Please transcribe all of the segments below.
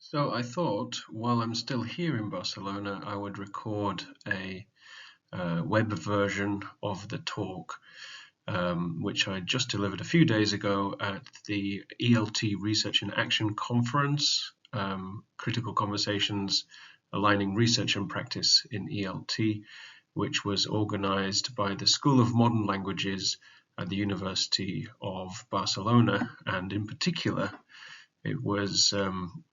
So I thought while I'm still here in Barcelona, I would record a web version of the talk, which I just delivered a few days ago at the ELT Research in Action Conference, Critical Conversations Aligning Research and Practice in ELT, which was organized by the School of Modern Languages at the University of Barcelona, and in particular, it was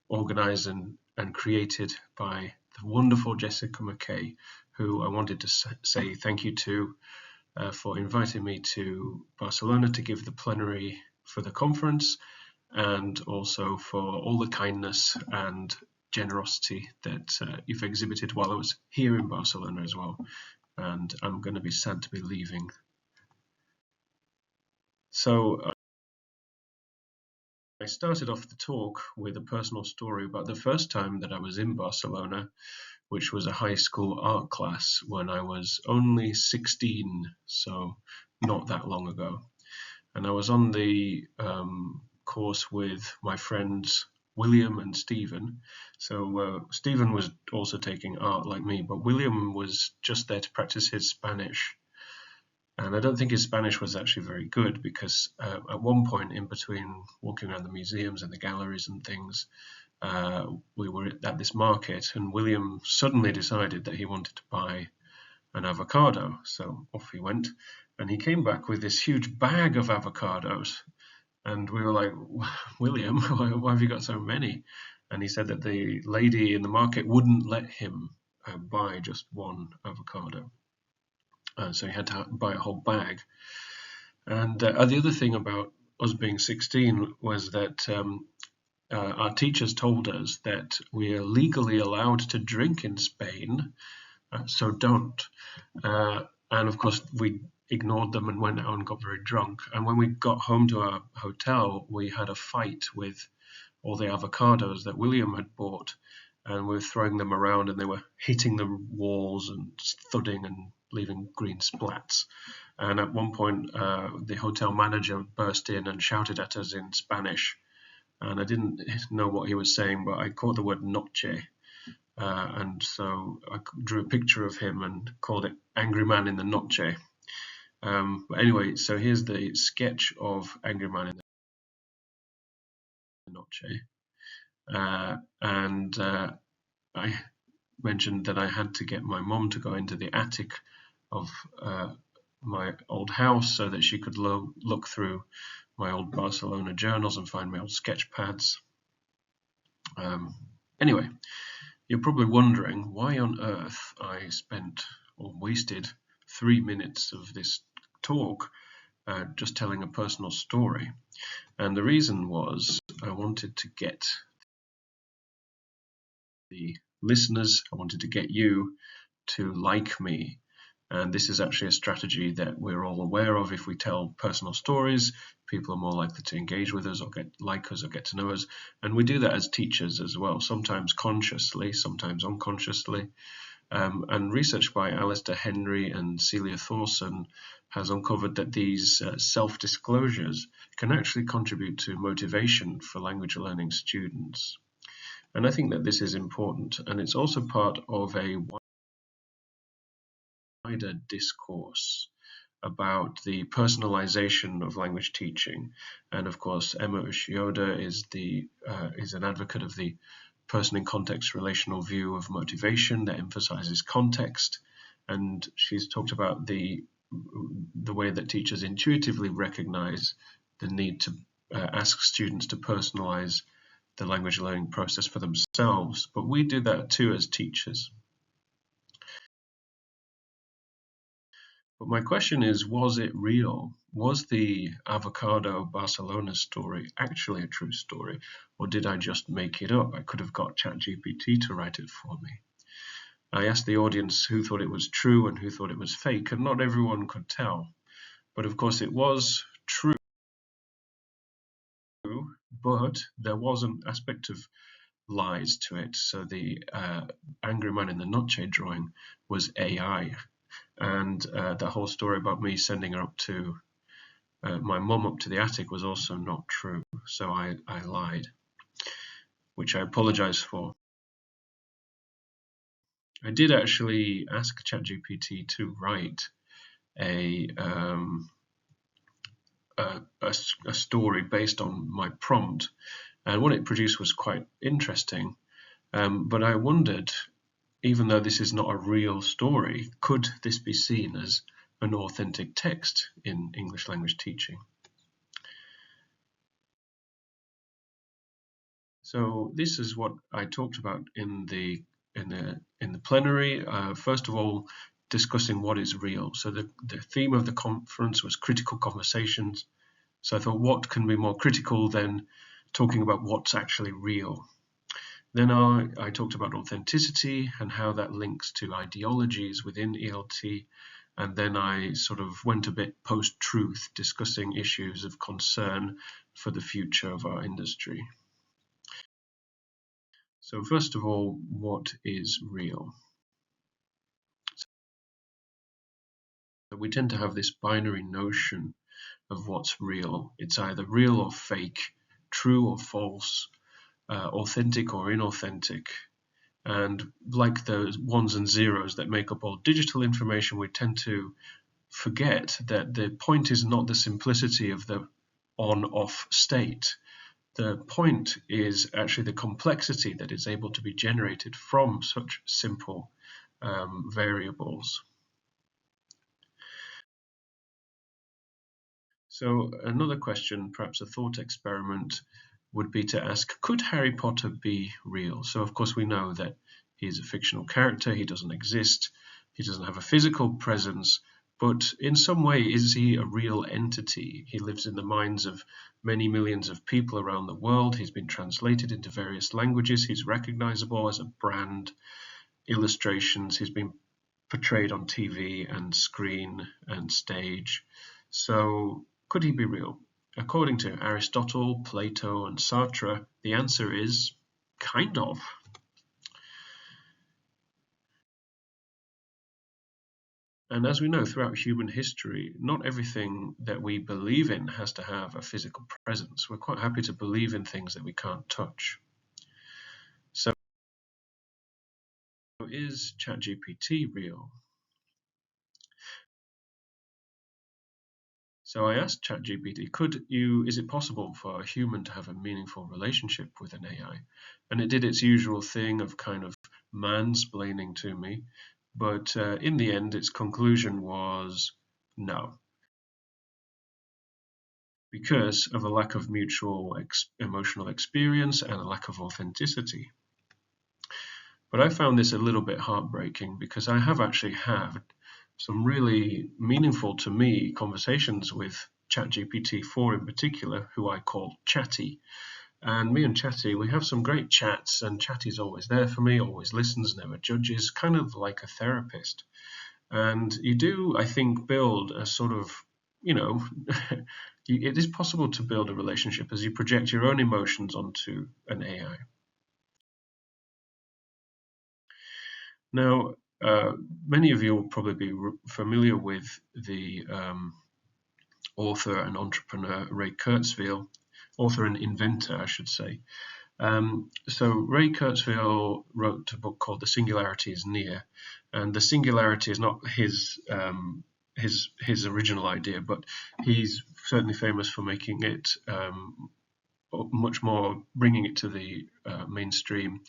organized and created by the wonderful Jessica McKay, who I wanted to say thank you to for inviting me to Barcelona to give the plenary for the conference, and also for all the kindness and generosity that you've exhibited while I was here in Barcelona as well. And I'm going to be sad to be leaving. So I started off the talk with a personal story about the first time that I was in Barcelona, which was a high school art class when I was only 16, so not that long ago. And I was on the course with my friends William and Stephen. So Stephen was also taking art like me, but William was just there to practice his Spanish. And I don't think his Spanish was actually very good because at one point in between walking around the museums and the galleries and things, we were at this market and William suddenly decided that he wanted to buy an avocado. So off he went and he came back with this huge bag of avocados. And we were like, William, why have you got so many? And he said that the lady in the market wouldn't let him buy just one avocado. So he had to buy a whole bag. And the other thing about us being 16 was that our teachers told us that we are legally allowed to drink in Spain, so don't. And of course, we ignored them and went out and got very drunk. And when we got home to our hotel, we had a fight with all the avocados that William had bought, and we were throwing them around and they were hitting the walls and thudding and leaving green splats. And at one point, the hotel manager burst in and shouted at us in Spanish. And I didn't know what he was saying, but I caught the word noche. And so I drew a picture of him and called it Angry Man in the Noche. But anyway, so here's the sketch of Angry Man in the Noche. And I mentioned that I had to get my mom to go into the attic of my old house so that she could look through my old Barcelona journals and find my old sketch pads. Anyway, you're probably wondering why on earth I spent or wasted 3 minutes of this talk just telling a personal story. And the reason was I wanted to get the listeners, I wanted to get you to like me. And this is actually a strategy that we're all aware of. If we tell personal stories, people are more likely to engage with us or like us or get to know us. And we do that as teachers as well, sometimes consciously, sometimes unconsciously. And research by Alistair Henry and Celia Thorson has uncovered that these self-disclosures can actually contribute to motivation for language learning students. And I think that this is important, and it's also part of a wider discourse about the personalization of language teaching. And of course, Emma Ushioda is an advocate of the person in context relational view of motivation that emphasizes context. And she's talked about the way that teachers intuitively recognize the need to ask students to personalize the language learning process for themselves, but we do that too as teachers. But my question is, was it real? Was the avocado Barcelona story actually a true story, or did I just make it up? I could have got ChatGPT to write it for me. I asked the audience who thought it was true and who thought it was fake, and not everyone could tell. But of course it was true, but there was an aspect of lies to it. So the Angry Man in the Noche drawing was AI. And the whole story about me sending her up to my mum up to the attic was also not true. So I lied. which I apologize for. I did actually ask ChatGPT to write a story based on my prompt, and what it produced was quite interesting. But I wondered, even though this is not a real story, could this be seen as an authentic text in English language teaching? So this is what I talked about in the plenary. First of all, discussing what is real. So the theme of the conference was critical conversations. So I thought, what can be more critical than talking about what's actually real? Then I talked about authenticity and how that links to ideologies within ELT. And then I sort of went a bit post-truth, discussing issues of concern for the future of our industry. So first of all, what is real? So we tend to have this binary notion of what's real. It's either real or fake, true or false, authentic or inauthentic. And like those ones and zeros that make up all digital information, we tend to forget that the point is not the simplicity of the on-off state. The point is actually the complexity that is able to be generated from such simple variables. So another question, perhaps a thought experiment, would be to ask, could Harry Potter be real? So of course we know that he's a fictional character, he doesn't exist, he doesn't have a physical presence, but in some way is he a real entity? He lives in the minds of many millions of people around the world, he's been translated into various languages, he's recognizable as a brand, illustrations, he's been portrayed on TV and screen and stage. So could he be real? According to Aristotle, Plato, and Sartre, the answer is kind of. And as we know throughout human history, not everything that we believe in has to have a physical presence. We're quite happy to believe in things that we can't touch. So is ChatGPT real? So I asked ChatGPT, is it possible for a human to have a meaningful relationship with an AI? And it did its usual thing of kind of mansplaining to me, but in the end, its conclusion was no, because of a lack of mutual emotional experience and a lack of authenticity. But I found this a little bit heartbreaking because I have actually had some really meaningful to me conversations with ChatGPT-4 in particular, who I call Chatty. And me and Chatty, we have some great chats, and Chatty's always there for me, always listens, never judges, kind of like a therapist. And you do, I think, build a sort of, it is possible to build a relationship as you project your own emotions onto an AI. Now, many of you will probably be familiar with the author and entrepreneur Ray Kurzweil, author and inventor, I should say. So Ray Kurzweil wrote a book called The Singularity is Near, and the singularity is not his original idea, but he's certainly famous for making it much more, bringing it to the mainstream.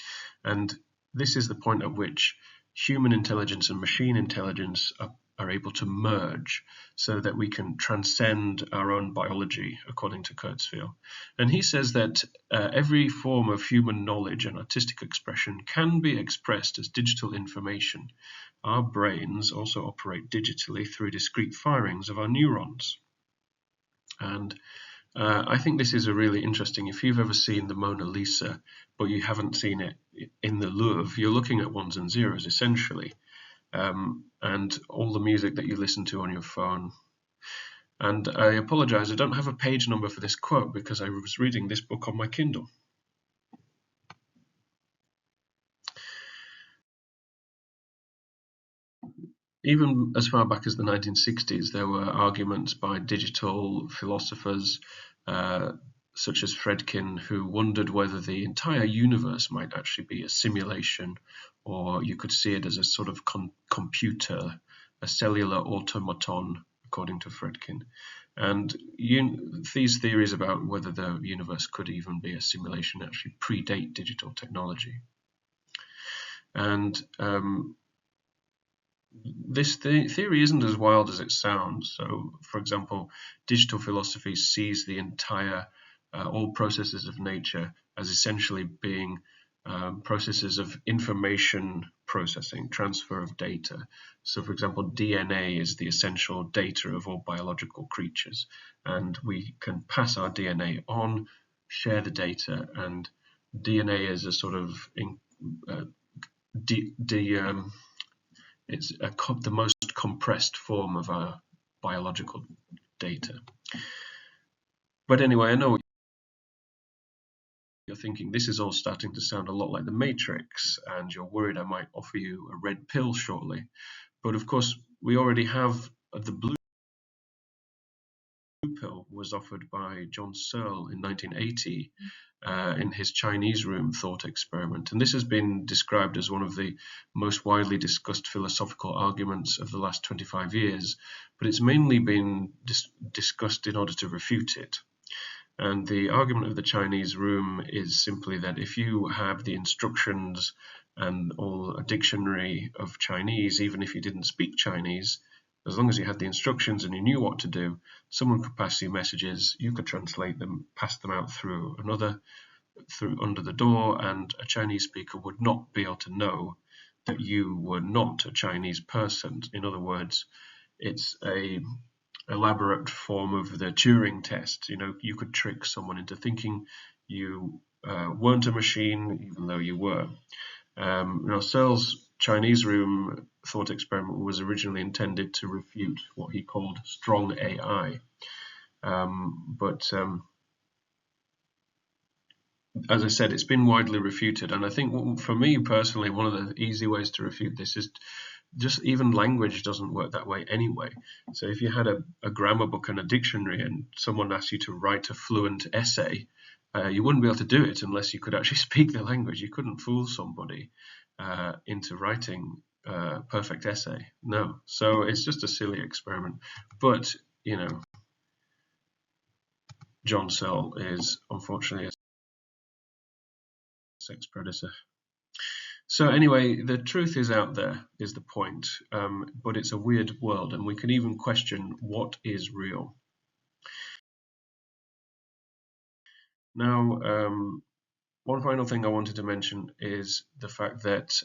And this is the point at which human intelligence and machine intelligence are able to merge so that we can transcend our own biology, according to Kurzweil. And he says that every form of human knowledge and artistic expression can be expressed as digital information. Our brains also operate digitally through discrete firings of our neurons. And I think this is a really interesting. If you've ever seen the Mona Lisa, but you haven't seen it in the Louvre, you're looking at ones and zeros essentially, and all the music that you listen to on your phone. And I apologize, I don't have a page number for this quote because I was reading this book on my Kindle. Even as far back as the 1960s, there were arguments by digital philosophers such as Fredkin, who wondered whether the entire universe might actually be a simulation, or you could see it as a sort of computer, a cellular automaton, according to Fredkin. And these theories about whether the universe could even be a simulation actually predate digital technology. And this theory isn't as wild as it sounds. So, for example, digital philosophy sees the entire, all processes of nature as essentially being processes of information processing, transfer of data. So, for example, DNA is the essential data of all biological creatures, and we can pass our DNA on, share the data, and DNA is a sort of it's the most compressed form of our biological data. But anyway, I know what you're thinking. This is all starting to sound a lot like the Matrix, and you're worried I might offer you a red pill shortly. But of course, we already have the blue pill was offered by John Searle in 1980 in his Chinese room thought experiment. And this has been described as one of the most widely discussed philosophical arguments of the last 25 years, but it's mainly been discussed in order to refute it. And the argument of the Chinese room is simply that if you have the instructions and a dictionary of Chinese, even if you didn't speak Chinese, as long as you had the instructions and you knew what to do, someone could pass you messages, you could translate them, pass them out through under the door, and a Chinese speaker would not be able to know that you were not a Chinese person. In other words, it's a elaborate form of the Turing test. You could trick someone into thinking you weren't a machine, even though you were. Now, Searle's Chinese room thought experiment was originally intended to refute what he called strong AI. But as I said, it's been widely refuted. And I think for me personally, one of the easy ways to refute this is just even language doesn't work that way anyway. So if you had a grammar book and a dictionary and someone asked you to write a fluent essay, you wouldn't be able to do it unless you could actually speak the language. You couldn't fool somebody into writing a perfect essay. No. So it's just a silly experiment. But, John Searle is unfortunately a sex predator. So anyway, the truth is out there, is the point, but it's a weird world, and we can even question what is real. Now, one final thing I wanted to mention is the fact that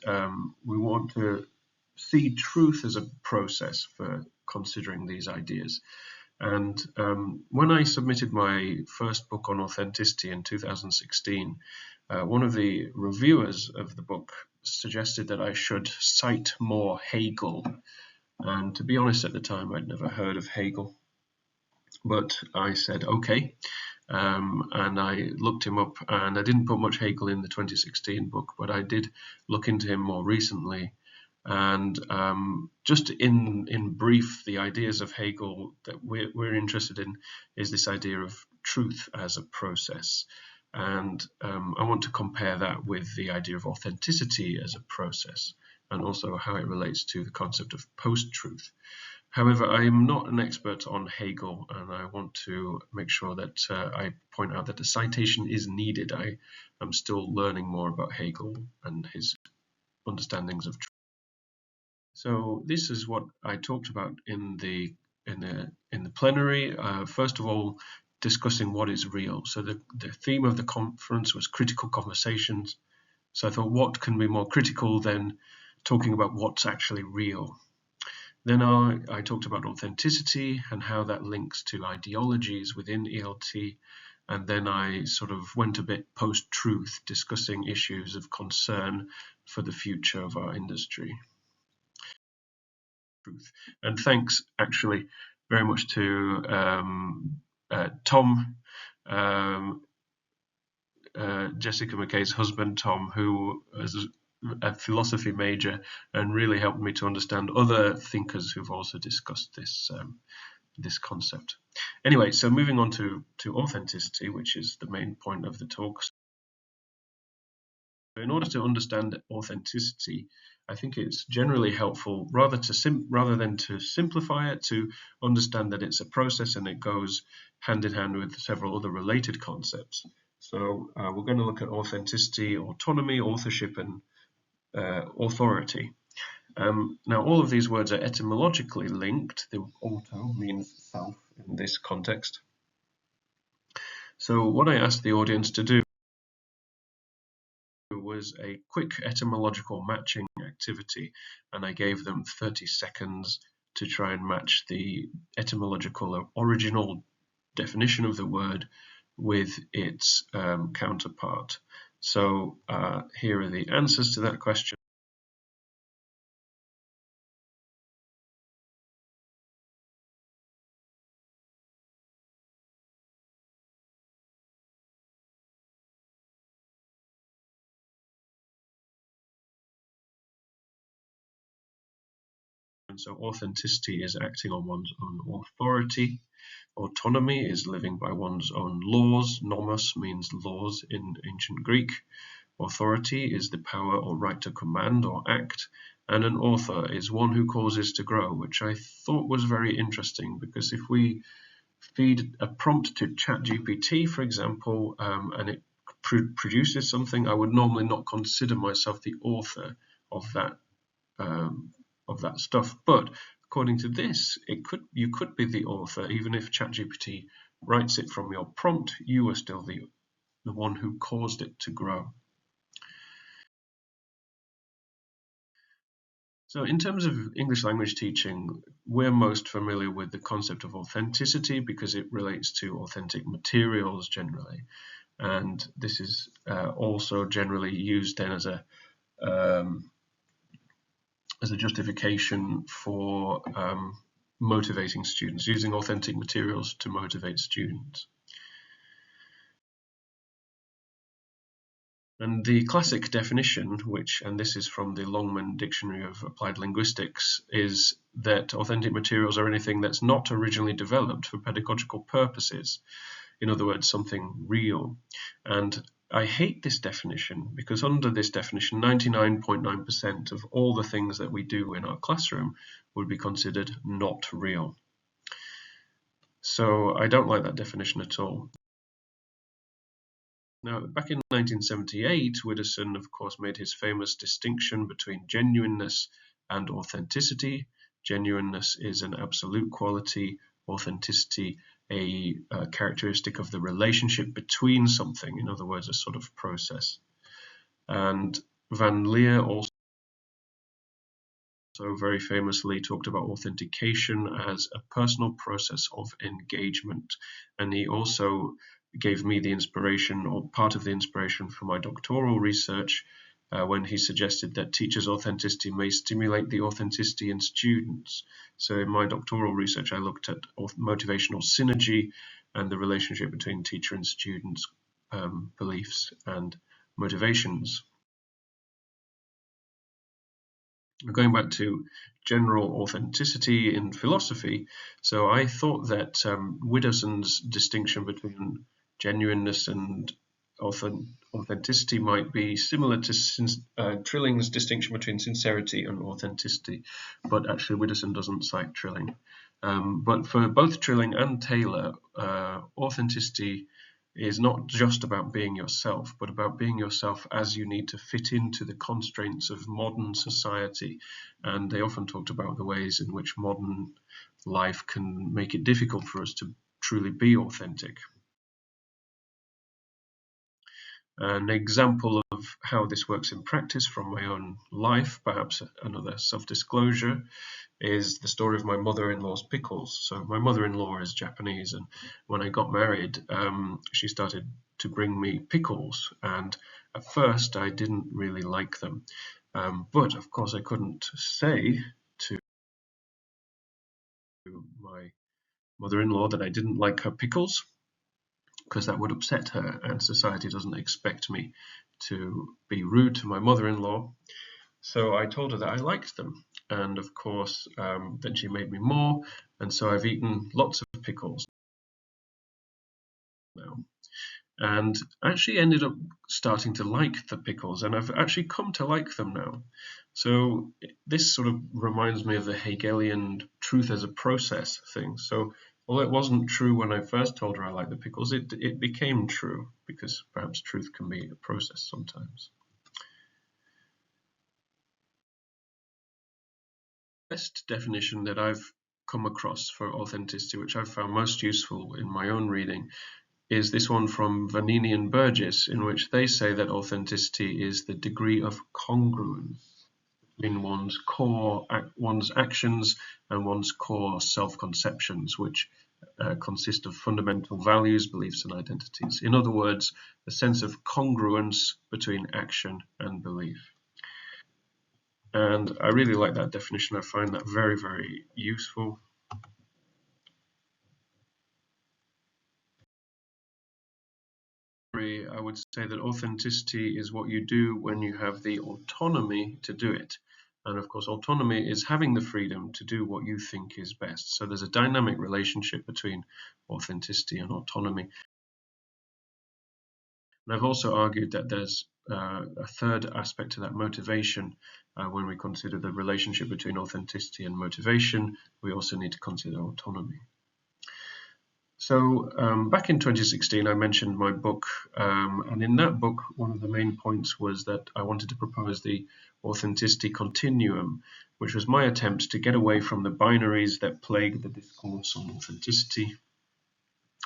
we want to see truth as a process for considering these ideas. And when I submitted my first book on authenticity in 2016, one of the reviewers of the book suggested that I should cite more Hegel. And to be honest, at the time, I'd never heard of Hegel. But I said, okay. And I looked him up, and I didn't put much Hegel in the 2016 book, but I did look into him more recently. And just in brief, the ideas of Hegel that we're interested in is this idea of truth as a process. And I want to compare that with the idea of authenticity as a process, and also how it relates to the concept of post-truth. However, I am not an expert on Hegel, and I want to make sure that I point out that a citation is needed. I am still learning more about Hegel and his understandings of truth. So this is what I talked about in the plenary. First of all, discussing what is real. So the theme of the conference was critical conversations. So I thought, what can be more critical than talking about what's actually real? Then I talked about authenticity and how that links to ideologies within ELT. And then I sort of went a bit post-truth, discussing issues of concern for the future of our industry. And thanks actually very much to Tom, Jessica McKay's husband, Tom, who is a philosophy major and really helped me to understand other thinkers who've also discussed this this concept. Anyway, so moving on to authenticity, which is the main point of the talk. In order to understand authenticity, I think it's generally helpful, rather than to simplify it, to understand that it's a process and it goes hand in hand with several other related concepts. So we're going to look at authenticity, autonomy, authorship, and authority. Now, all of these words are etymologically linked. The auto means self in this context. So what I asked the audience to do was a quick etymological matching activity, and I gave them 30 seconds to try and match the etymological original definition of the word with its counterpart. So here are the answers to that question. And so authenticity is acting on one's own authority. Autonomy is living by one's own laws. Nomos means laws in ancient Greek. Authority is the power or right to command or act. And an author is one who causes to grow, which I thought was very interesting, because if we feed a prompt to ChatGPT, for example, and it produces something, I would normally not consider myself the author of that stuff. But according to this, you could be the author, even if ChatGPT writes it from your prompt. You are still the one who caused it to grow. So in terms of English language teaching, we're most familiar with the concept of authenticity because it relates to authentic materials generally. And this is also generally used then as a justification for motivating students, using authentic materials to motivate students. And the classic definition, and this is from the Longman Dictionary of Applied Linguistics, is that authentic materials are anything that's not originally developed for pedagogical purposes. In other words, something real. And I hate this definition because under this definition, 99.9% of all the things that we do in our classroom would be considered not real. So I don't like that definition at all. Now, back in 1978, Widdowson, of course, made his famous distinction between genuineness and authenticity. Genuineness is an absolute quality, authenticity a characteristic of the relationship between something, in other words, a sort of process. And Van Leer also very famously talked about authentication as a personal process of engagement. And he also gave me the inspiration, or part of the inspiration, for my doctoral research when he suggested that teachers' authenticity may stimulate the authenticity in students. So in my doctoral research, I looked at motivational synergy and the relationship between teacher and students' beliefs and motivations. Going back to general authenticity in philosophy, so I thought that Widdowson's distinction between genuineness and authenticity might be similar to Trilling's distinction between sincerity and authenticity, but actually Widdowson doesn't cite Trilling. But for both Trilling and Taylor, authenticity is not just about being yourself, but about being yourself as you need to fit into the constraints of modern society. And they often talked about the ways in which modern life can make it difficult for us to truly be authentic. An example of how this works in practice from my own life, perhaps another self-disclosure, is the story of my mother-in-law's pickles. So my mother-in-law is Japanese, and when I got married, she started to bring me pickles, and at first I didn't really like them. But of course I couldn't say to my mother-in-law that I didn't like her pickles, because that would upset her, and society doesn't expect me to be rude to my mother-in-law. So I told her that I liked them, and of course then she made me more, and so I've eaten lots of pickles now, and actually ended up starting to like the pickles, and I've actually come to like them now. So this sort of reminds me of the Hegelian truth as a process thing. So although it wasn't true when I first told her I like the pickles, it became true, because perhaps truth can be a process sometimes. Best definition that I've come across for authenticity, which I've found most useful in my own reading, is this one from Vanini and Burgess, in which they say that authenticity is the degree of congruence in one's actions and one's core self-conceptions, which consist of fundamental values, beliefs, and identities. In other words, a sense of congruence between action and belief. And I really like that definition. I find that very, very useful. I would say that authenticity is what you do when you have the autonomy to do it. And of course, autonomy is having the freedom to do what you think is best. So there's a dynamic relationship between authenticity and autonomy. And I've also argued that there's a third aspect to that, motivation. When we consider the relationship between authenticity and motivation, we also need to consider autonomy. So back in 2016, I mentioned my book, and in that book, one of the main points was that I wanted to propose the authenticity continuum, which was my attempt to get away from the binaries that plague the discourse on authenticity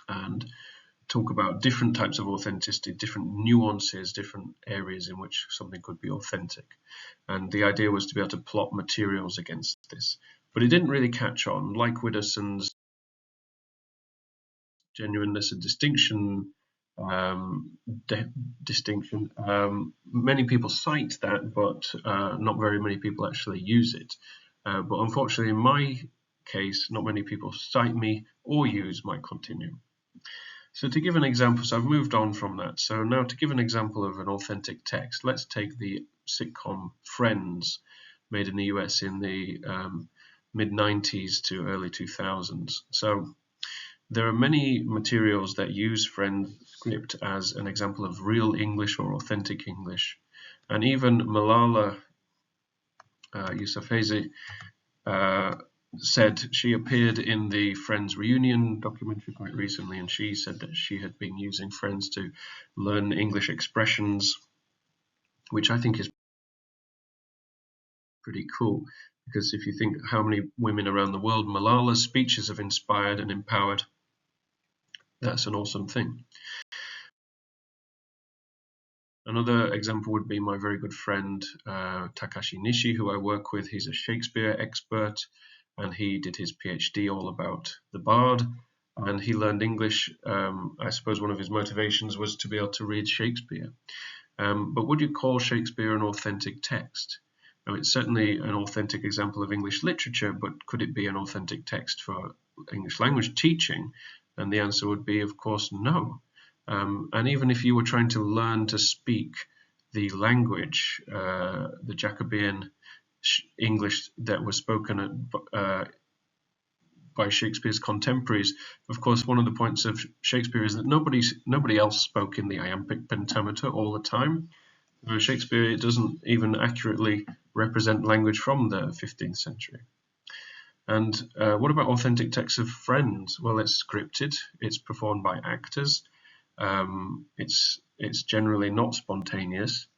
and talk about different types of authenticity, different nuances, different areas in which something could be authentic. And the idea was to be able to plot materials against this. But it didn't really catch on. Like Widdowson's genuineness and distinction, many people cite that, but not very many people actually use it. But unfortunately, in my case, not many people cite me or use my continuum. So to give an example, so I've moved on from that. So now to give an example of an authentic text, let's take the sitcom Friends, made in the US in the mid-90s to early 2000s. So there are many materials that use Friends script as an example of real English or authentic English. And even Malala Yousafzai said, she appeared in the Friends reunion documentary quite recently, and she said that she had been using Friends to learn English expressions, which I think is pretty cool, because if you think how many women around the world Malala's speeches have inspired and empowered, that's an awesome thing. Another example would be my very good friend Takashi Nishi, who I work with. He's a Shakespeare expert, and he did his PhD all about the Bard, and he learned English. I suppose one of his motivations was to be able to read Shakespeare. But would you call Shakespeare an authentic text? I mean, it's certainly an authentic example of English literature, but could it be an authentic text for English language teaching? And the answer would be, of course, no. And even if you were trying to learn to speak the language, the Jacobean English that was spoken by Shakespeare's contemporaries, of course, one of the points of Shakespeare is that nobody else spoke in the iambic pentameter all the time. Shakespeare doesn't even accurately represent language from the 15th century. And what about authentic texts of Friends? Well, it's scripted, it's performed by actors, it's generally not spontaneous,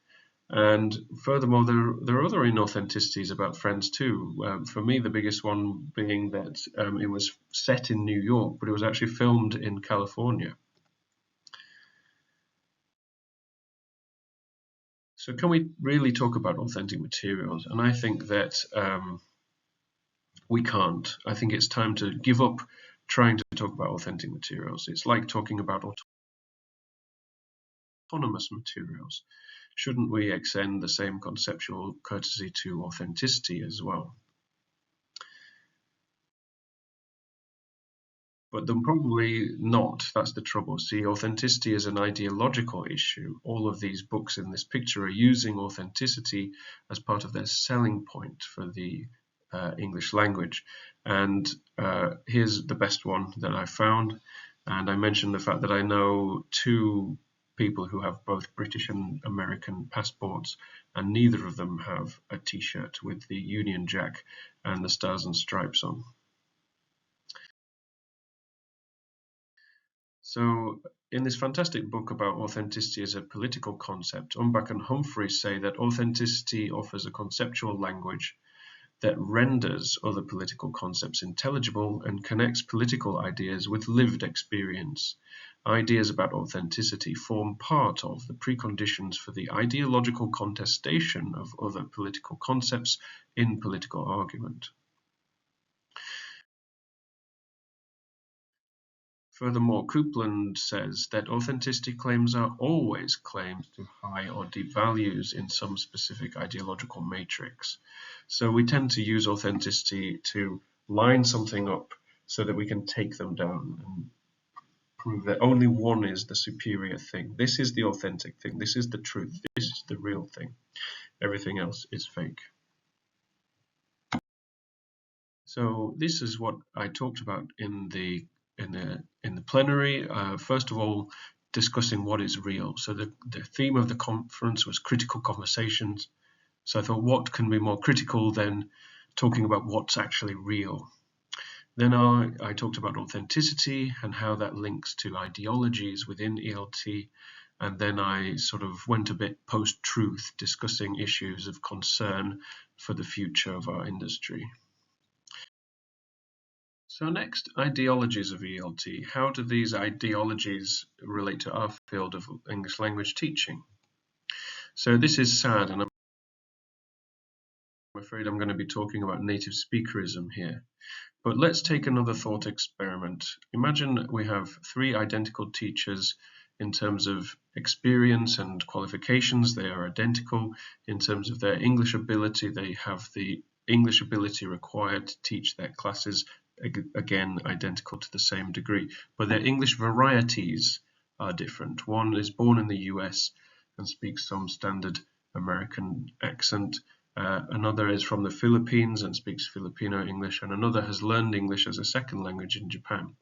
and furthermore, there are other inauthenticities about Friends too. For me, the biggest one being that it was set in New York, but it was actually filmed in California. So can we really talk about authentic materials? And I think that we can't. I think it's time to give up trying to talk about authentic materials. It's like talking about autonomous materials. Shouldn't we extend the same conceptual courtesy to authenticity as well? But then probably not. That's the trouble. See, authenticity is an ideological issue. All of these books in this picture are using authenticity as part of their selling point for the English language. And here's the best one that I found. And I mentioned the fact that I know two people who have both British and American passports, and neither of them have a t-shirt with the Union Jack and the Stars and Stripes on. So in this fantastic book about authenticity as a political concept, Umbach and Humphrey say that authenticity offers a conceptual language that renders other political concepts intelligible and connects political ideas with lived experience. Ideas about authenticity form part of the preconditions for the ideological contestation of other political concepts in political argument. Furthermore, Coupland says that authenticity claims are always claims to high or deep values in some specific ideological matrix. So we tend to use authenticity to line something up so that we can take them down and prove that only one is the superior thing. This is the authentic thing. This is the truth. This is the real thing. Everything else is fake. So this is what I talked about in the plenary. First of all, discussing what is real. So the theme of the conference was critical conversations. So I thought, what can be more critical than talking about what's actually real? Then I talked about authenticity and how that links to ideologies within ELT. And then I sort of went a bit post-truth, discussing issues of concern for the future of our industry. So next, ideologies of ELT. How do these ideologies relate to our field of English language teaching? So this is sad, and I'm afraid I'm going to be talking about native speakerism here. But let's take another thought experiment. Imagine we have three identical teachers in terms of experience and qualifications. They are identical in terms of their English ability. They have the English ability required to teach their classes, again, identical to the same degree. But their English varieties are different. One is born in the US and speaks some standard American accent. Another is from the Philippines and speaks Filipino English, and another has learned English as a second language in Japan.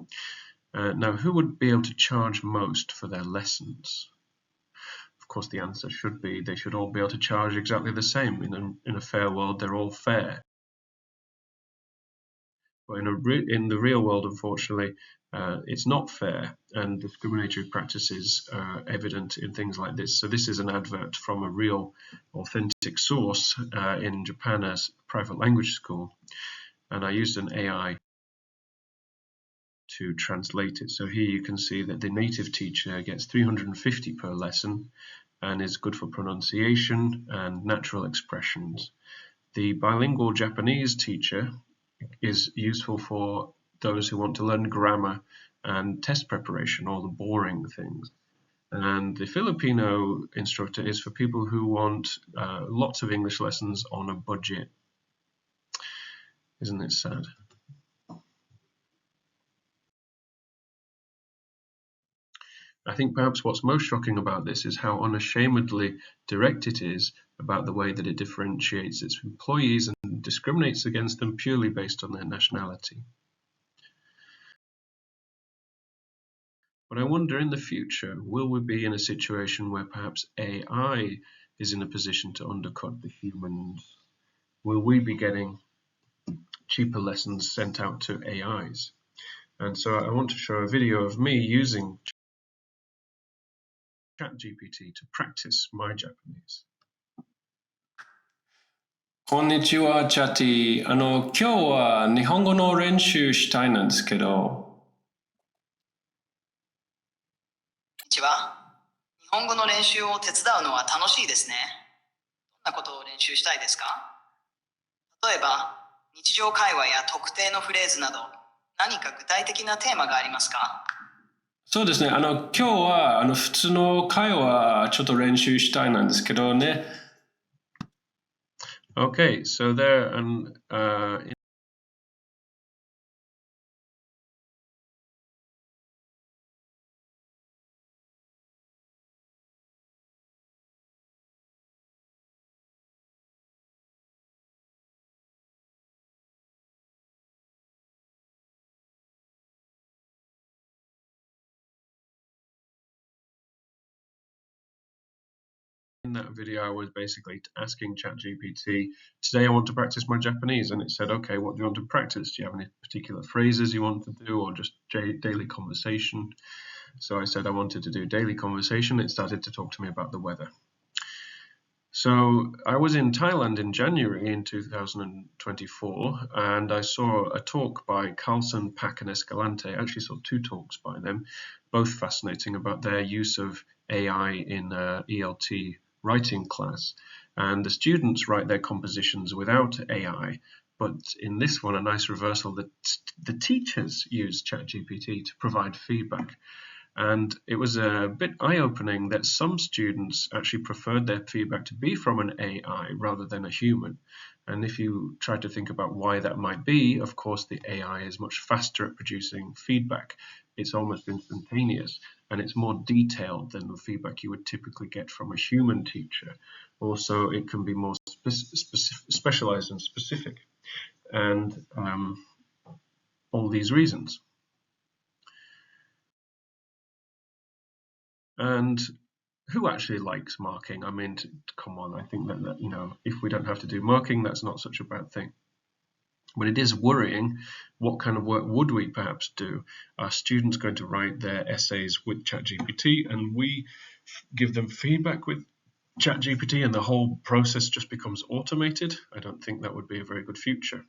Now, who would be able to charge most for their lessons? Of course, the answer should be they should all be able to charge exactly the same. In a fair world, they're all fair. But in the real world, unfortunately, it's not fair, and discriminatory practices are evident in things like this. So this is an advert from a real, authentic source in Japan as a private language school, and I used an AI to translate it. So here you can see that the native teacher gets 350 per lesson and is good for pronunciation and natural expressions. The bilingual Japanese teacher is useful for those who want to learn grammar and test preparation, all the boring things. And the Filipino instructor is for people who want lots of English lessons on a budget. Isn't it sad? I think perhaps what's most shocking about this is how unashamedly direct it is about the way that it differentiates its employees and discriminates against them purely based on their nationality. But I wonder, in the future, will we be in a situation where perhaps AI is in a position to undercut the humans? Will we be getting cheaper lessons sent out to AIs? And so I want to show a video of me using ChatGPT to practice my Japanese. こんにちは、チャティ。今日は日本語の練習したいなんですけど。こんにちは。日本語の練習を手伝うのは楽しいですね。どんなことを練習したいですか？例えば、日常会話や特定のフレーズなど、何か具体的なテーマがありますか？そうですね。今日は普通の会話ちょっと練習したいなんですけどね。Okay, so there in that video, I was basically asking ChatGPT, today I want to practice my Japanese, and it said, okay, what do you want to practice? Do you have any particular phrases you want to do, or just daily conversation? So I said I wanted to do daily conversation. It started to talk to me about the weather. So I was in Thailand in January in 2024, and I saw a talk by Carlson, Pack, and Escalante. I actually saw two talks by them, both fascinating, about their use of AI in ELT writing class. And the students write their compositions without AI, but in this one, a nice reversal, that the teachers use ChatGPT to provide feedback. And it was a bit eye-opening that some students actually preferred their feedback to be from an AI rather than a human. And if you try to think about why that might be, of course, the AI is much faster at producing feedback. It's almost instantaneous, and it's more detailed than the feedback you would typically get from a human teacher. Also, it can be more specialized and specific, and all these reasons. And who actually likes marking? I mean, come on, I think that, you know, if we don't have to do marking, that's not such a bad thing. But it is worrying, what kind of work would we perhaps do? Are students going to write their essays with ChatGPT, and we give them feedback with ChatGPT, and the whole process just becomes automated? I don't think that would be a very good future.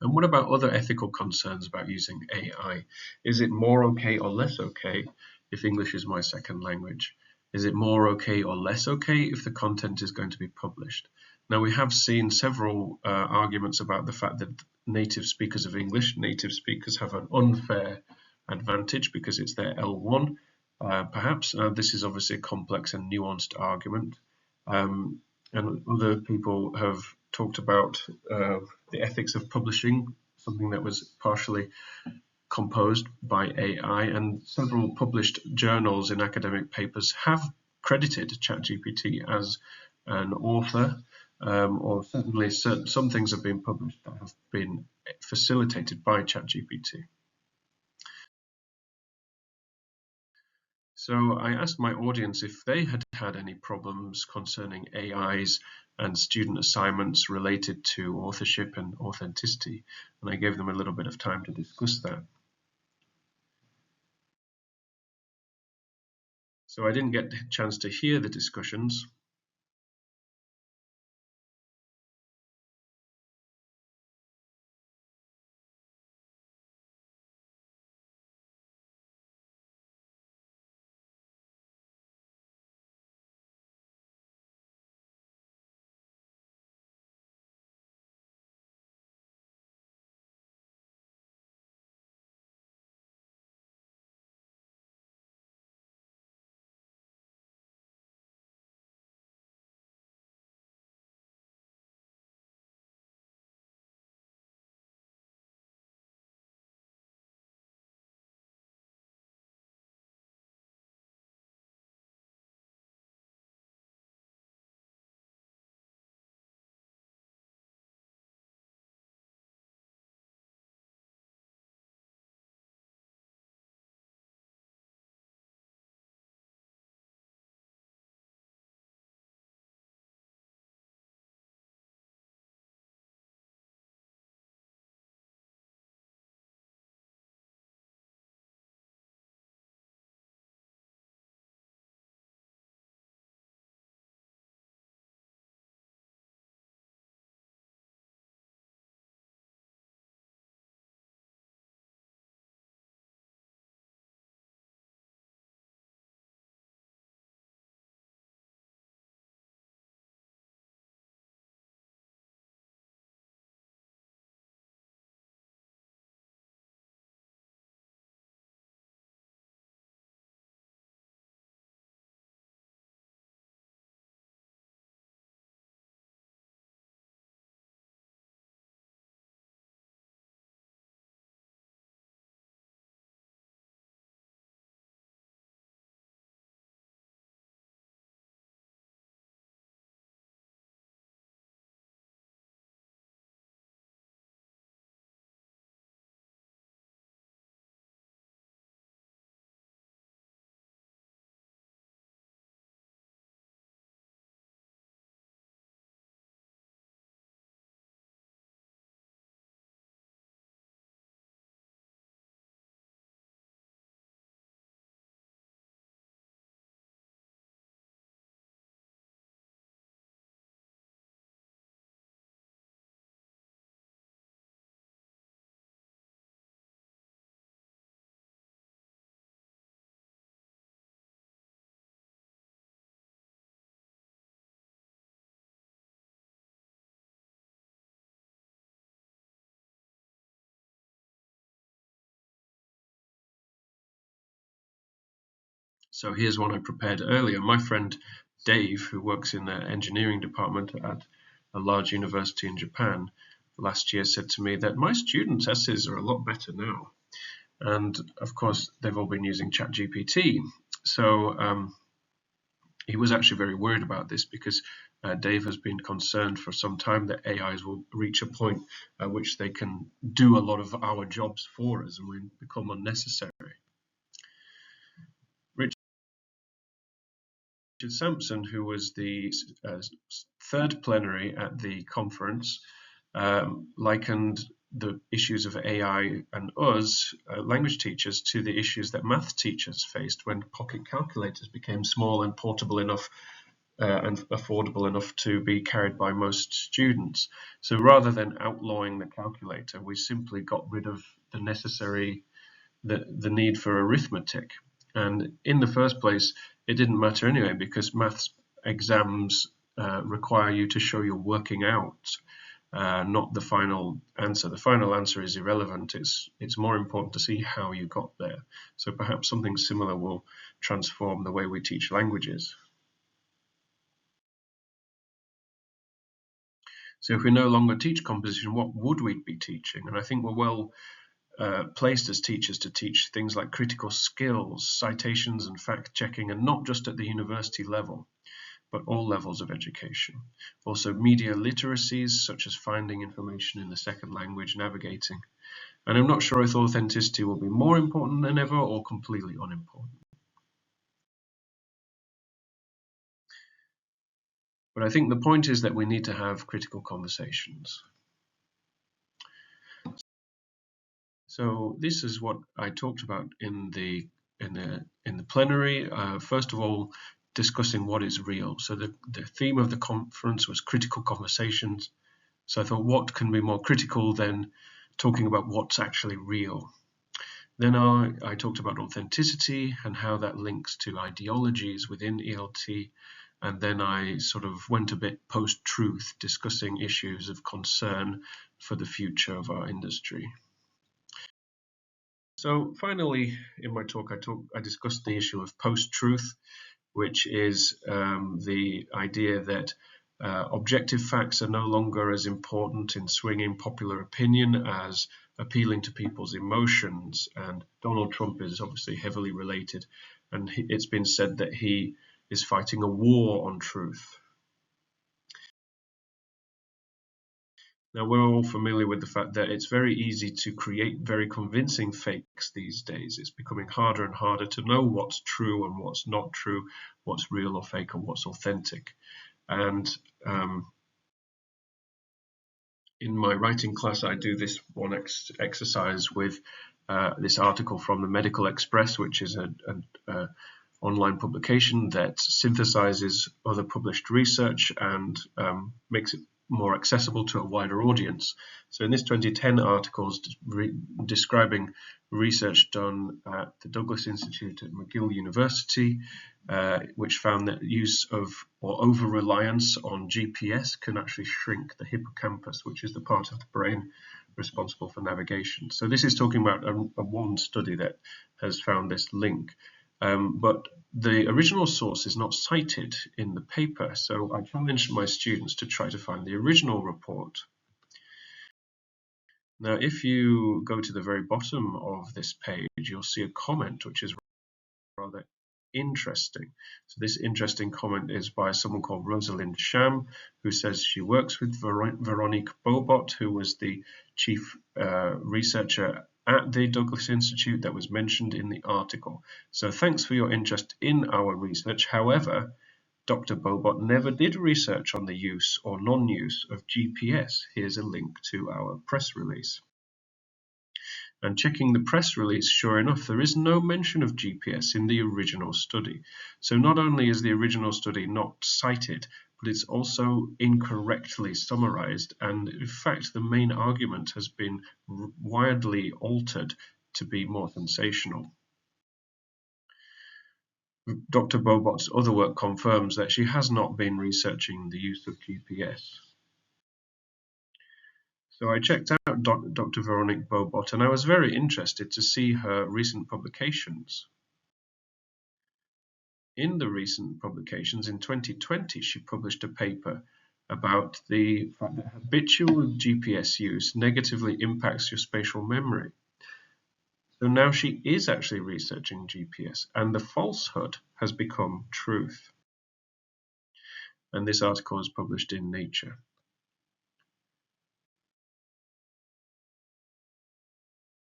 And what about other ethical concerns about using AI? Is it more okay or less okay if English is my second language? Is it more okay or less okay if the content is going to be published? Now, we have seen several arguments about the fact that native speakers of English, native speakers have an unfair advantage because it's their L1, perhaps. This is obviously a complex and nuanced argument. And other people have talked about the ethics of publishing, something that was partially composed by AI, and several published journals in academic papers have credited ChatGPT as an author, or certainly some things have been published that have been facilitated by ChatGPT. So I asked my audience if they had had any problems concerning AIs and student assignments related to authorship and authenticity, and I gave them a little bit of time to discuss that. So I didn't get a chance to hear the discussions, So here's one I prepared earlier. My friend Dave, who works in the engineering department at a large university in Japan, last year said to me that my students' essays are a lot better now. And of course, they've all been using ChatGPT. So he was actually very worried about this because Dave has been concerned for some time that AIs will reach a point at which they can do a lot of our jobs for us and we become unnecessary. Richard Sampson, who was the third plenary at the conference, likened the issues of AI and us, language teachers, to the issues that math teachers faced when pocket calculators became small and portable enough and affordable enough to be carried by most students. So rather than outlawing the calculator, we simply got rid of the need for arithmetic. And in the first place, it didn't matter anyway because maths exams require you to show you're working out, not the final answer. The final answer is irrelevant. It's more important to see how you got there. So perhaps something similar will transform the way we teach languages. So if we no longer teach composition, what would we be teaching? And I think we're well placed as teachers to teach things like critical skills, citations and fact-checking, and not just at the university level, but all levels of education. Also media literacies, such as finding information in the second language, navigating. And I'm not sure if authenticity will be more important than ever or completely unimportant. But I think the point is that we need to have critical conversations. So this is what I talked about in the plenary. First of all, discussing what is real. So the theme of the conference was critical conversations. So I thought, what can be more critical than talking about what's actually real? Then I talked about authenticity and how that links to ideologies within ELT. And then I sort of went a bit post-truth, discussing issues of concern for the future of our industry. So finally, in my talk, I discussed the issue of post-truth, which is the idea that objective facts are no longer as important in swinging popular opinion as appealing to people's emotions. And Donald Trump is obviously heavily related, and it's been said that he is fighting a war on truth. Now, we're all familiar with the fact that it's very easy to create very convincing fakes these days. It's becoming harder and harder to know what's true and what's not true, what's real or fake, and what's authentic. And in my writing class, I do this one exercise with this article from the Medical Express, which is an online publication that synthesizes other published research and makes it more accessible to a wider audience. So in this 2010 article is describing research done at the Douglas Institute at McGill University, which found that use of or over-reliance on GPS can actually shrink the hippocampus, which is the part of the brain responsible for navigation. So this is talking about a one study that has found this link. But the original source is not cited in the paper, so I challenged my students to try to find the original report. Now, if you go to the very bottom of this page, you'll see a comment which is rather interesting. So this interesting comment is by someone called Rosalind Sham, who says she works with Veronique Bobot, who was the chief researcher at the Douglas Institute that was mentioned in the article. So thanks for your interest in our research. However, Dr. Bobot never did research on the use or non-use of GPS. Here's a link to our press release. And checking the press release, sure enough, there is no mention of GPS in the original study. So not only is the original study not cited, but it's also incorrectly summarized. And in fact, the main argument has been widely altered to be more sensational. Dr. Bobot's other work confirms that she has not been researching the use of GPS. So I checked out Dr. Veronique Bobot, and I was very interested to see her recent publications. in the recent publications, in 2020, she published a paper about the fact that habitual GPS use negatively impacts your spatial memory. So now she is actually researching GPS, and the falsehood has become truth. And this article is published in Nature.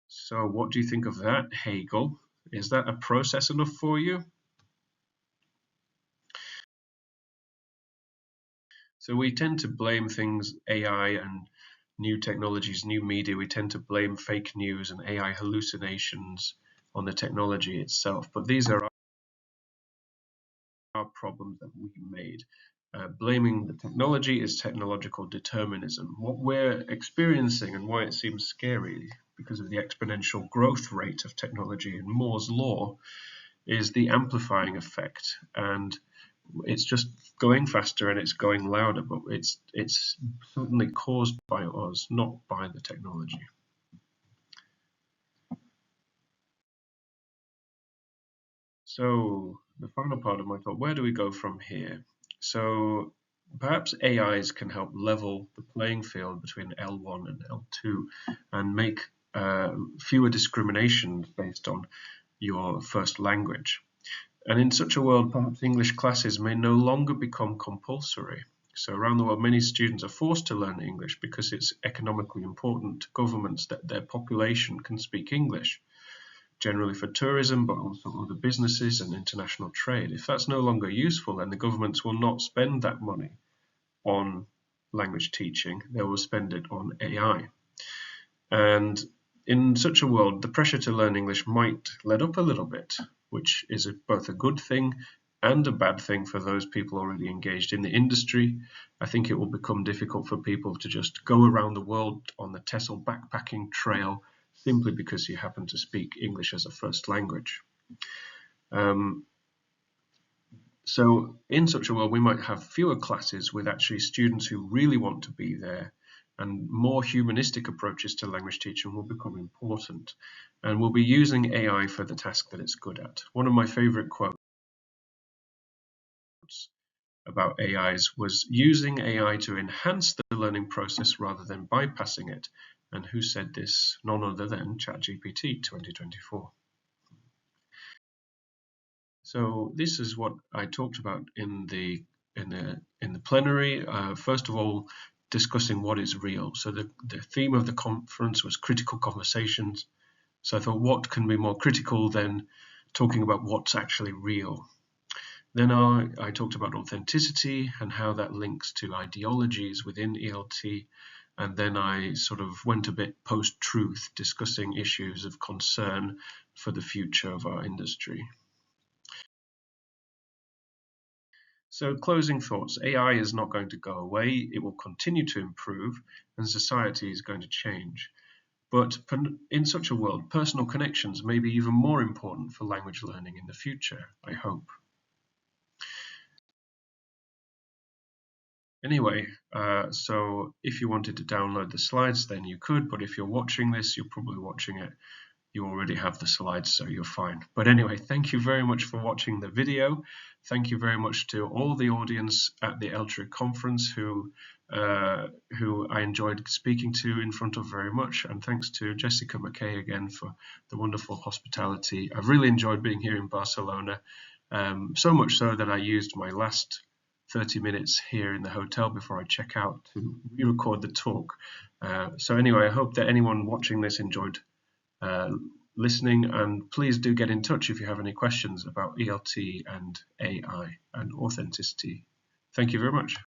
So what do you think of that, Hegel? Is that a process enough for you? So we tend to blame things, AI and new technologies, new media, we tend to blame fake news and AI hallucinations on the technology itself. But these are our problems that we made. Blaming the technology is technological determinism. What we're experiencing and why it seems scary because of the exponential growth rate of technology and Moore's law is the amplifying effect. And it's just going faster and it's going louder, but it's certainly caused by us, not by the technology. So the final part of my talk, where do we go from here? So perhaps AIs can help level the playing field between L1 and L2 and make fewer discriminations based on your first language. And in such a world, perhaps English classes may no longer become compulsory. So around the world, many students are forced to learn English because it's economically important to governments that their population can speak English, generally for tourism, but also other businesses and international trade. If that's no longer useful, then the governments will not spend that money on language teaching. They will spend it on AI. And in such a world, the pressure to learn English might let up a little bit, which is both a good thing and a bad thing for those people already engaged in the industry. I think it will become difficult for people to just go around the world on the TESOL backpacking trail simply because you happen to speak English as a first language. So in such a world, we might have fewer classes with actually students who really want to be there, and more humanistic approaches to language teaching will become important. And we'll be using AI for the task that it's good at. One of my favorite quotes about AIs was using AI to enhance the learning process rather than bypassing it. And who said this? None other than ChatGPT 2024. So this is what I talked about in the plenary. First of all, discussing what is real. So the theme of the conference was critical conversations. So I thought, what can be more critical than talking about what's actually real? Then I talked about authenticity and how that links to ideologies within ELT. And then I sort of went a bit post-truth, discussing issues of concern for the future of our industry. So closing thoughts, AI is not going to go away, it will continue to improve and society is going to change. But in such a world, personal connections may be even more important for language learning in the future, I hope. Anyway, so if you wanted to download the slides, then you could, but if you're watching this, you're probably watching it. You already have the slides, so you're fine. But anyway, thank you very much for watching the video. Thank you very much to all the audience at the ELTRIA conference who I enjoyed speaking to in front of very much. And thanks to Jessica McKay again for the wonderful hospitality. I've really enjoyed being here in Barcelona, so much so that I used my last 30 minutes here in the hotel before I check out to re-record the talk. So anyway, I hope that anyone watching this enjoyed listening, and please do get in touch if you have any questions about ELT and AI and authenticity. Thank you very much.